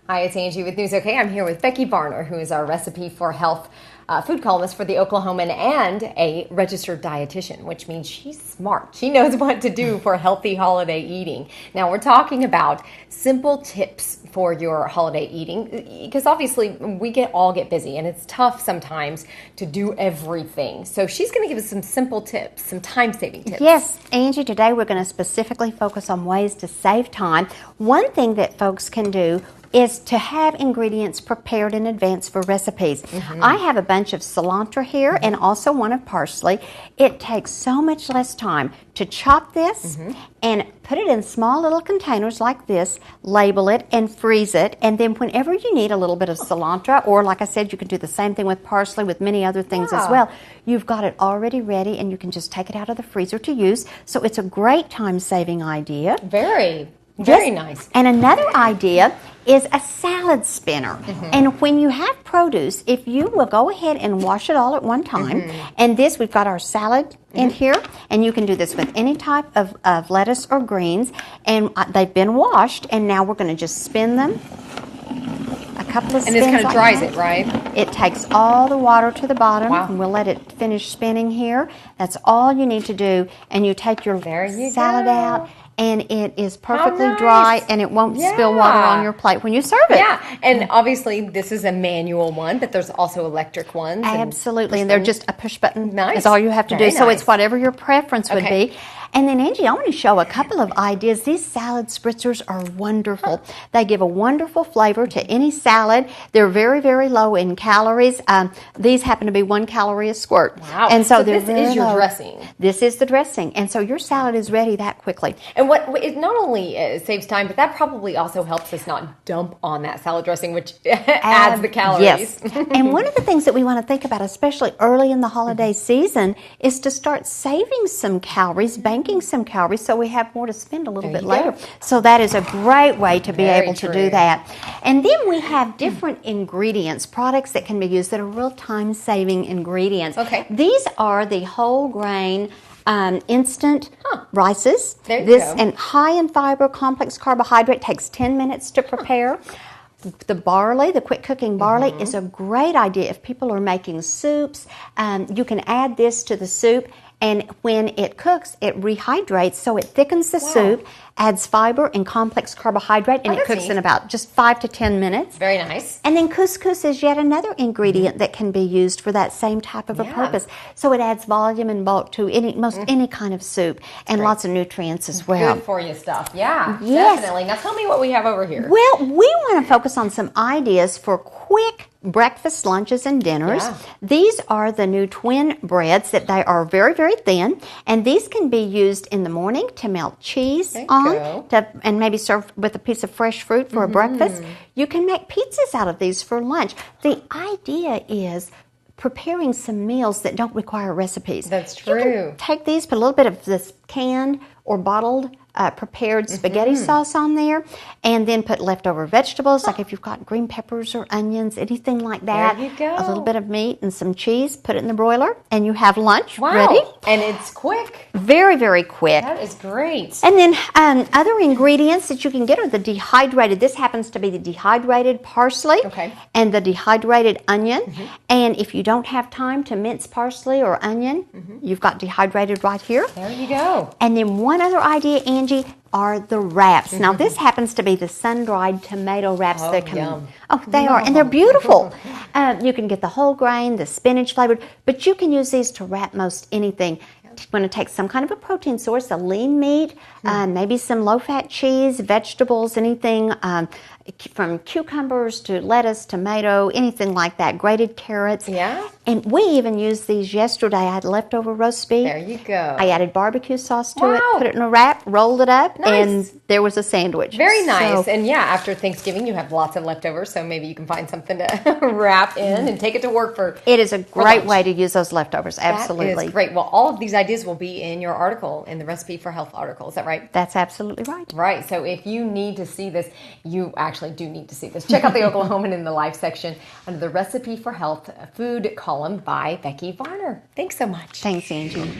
Hi, it's Angie with News OK. I'm here with Becky Varner, who is our Recipe for Health food columnist for the Oklahoman and a registered dietitian, which means she's smart. She knows what to do for healthy holiday eating. Now, we're talking about simple tips for your holiday eating, because obviously we all get busy and it's tough sometimes to do everything. So she's going to give us some simple tips, some time-saving tips. Yes, Angie, today we're going to specifically focus on ways to save time. One thing that folks can do is to have ingredients prepared in advance for recipes. I have a bunch of cilantro here and also one of parsley. It takes so much less time to chop this and put it in small little containers like this, label it and freeze it, and then whenever you need a little bit of cilantro, or like I said, you can do the same thing with parsley, with many other things as well. You've got it already ready and you can just take it out of the freezer to use. So it's a great time-saving idea. Very nice. And another idea is a salad spinner. And when you have produce, if you will go ahead and wash it all at one time, and this, we've got our salad in here, and you can do this with any type of lettuce or greens, and they've been washed, and now we're going to just spin them. A couple of spins. And this kind of like dries that. it, right? It takes all the water to the bottom, Wow. and we'll let it finish spinning here. That's all you need to do, and you take your salad out, and it is perfectly dry, and it won't spill water on your plate when you serve it. Yeah, and obviously this is a manual one, but there's also electric ones. Absolutely, and they're just a push button. Nice. That's all you have to do. So it's whatever your preference would Okay. be. And then, Angie, I want to show a couple of ideas. These salad spritzers are wonderful. They give a wonderful flavor to any salad. They're very, very low in calories. These happen to be 1 calorie a squirt. Wow. And so this is your dressing. This is the dressing. And so your salad is ready that quickly. And it not only saves time, but that probably also helps us not dump on that salad dressing, which adds the calories. Yes. And one of the things that we want to think about, especially early in the holiday season, is to start saving some calories, banking some calories, so we have more to spend a little bit later. So that is a great way to be able to do that. And then we have different ingredients, products that can be used that are real time-saving ingredients. Okay. These are the whole grain instant rices. There you this go. And high in fiber, complex carbohydrate, takes 10 minutes to prepare. The barley, the quick cooking barley, is a great idea if people are making soups. You can add this to the soup, and when it cooks, it rehydrates, so it thickens the soup, adds fiber and complex carbohydrate, and it cooks in about just 5 to 10 minutes. Very nice. And then couscous is yet another ingredient that can be used for that same type of a purpose. So it adds volume and bulk to any kind of soup, and lots of nutrients as well. Good for you stuff. Yeah, Yes. definitely. Now tell me what we have over here. Well, we want to focus on some ideas for quick breakfast, lunches, and dinners. Yeah. These are the new twin breads that they are very, very thin, and these can be used in the morning to melt cheese on and maybe serve with a piece of fresh fruit for a breakfast. You can make pizzas out of these for lunch. The idea is preparing some meals that don't require recipes. That's true. You can take these, put a little bit of this canned or bottled prepared spaghetti sauce on there, and then put leftover vegetables, like if you've got green peppers or onions, anything like that. There you go. A little bit of meat and some cheese, put it in the broiler, and you have lunch Wow. ready. And it's quick. Very, very quick. That is great. And then other ingredients that you can get are the dehydrated. This happens to be the dehydrated parsley and the dehydrated onion. And if you don't have time to mince parsley or onion, you've got dehydrated right here. There you go. And then one other idea, Angie, are the wraps. Now, this happens to be the sun-dried tomato wraps that come in. Oh, they are, and they're beautiful. You can get the whole grain, the spinach flavored, but you can use these to wrap most anything. You want to take some kind of a protein source, a lean meat, maybe some low-fat cheese, vegetables, anything from cucumbers to lettuce, tomato, anything like that, grated carrots. Yeah. And we even used these yesterday. I had leftover roast beef. There you go. I added barbecue sauce to it, put it in a wrap, rolled it up, and there was a sandwich. Very nice. And yeah, after Thanksgiving, you have lots of leftovers, so maybe you can find something to wrap in and take it to work for. It is a great way to use those leftovers. Absolutely. That is great. Well, all of these ideas will be in your article, in the Recipe for Health article. Is that right? That's absolutely right. Right. So if you need to see this, you actually do need to see this. Check out the Oklahoman in the Life section under the Recipe for Health food column by Becky Varner. Thanks so much. Thanks, Angie.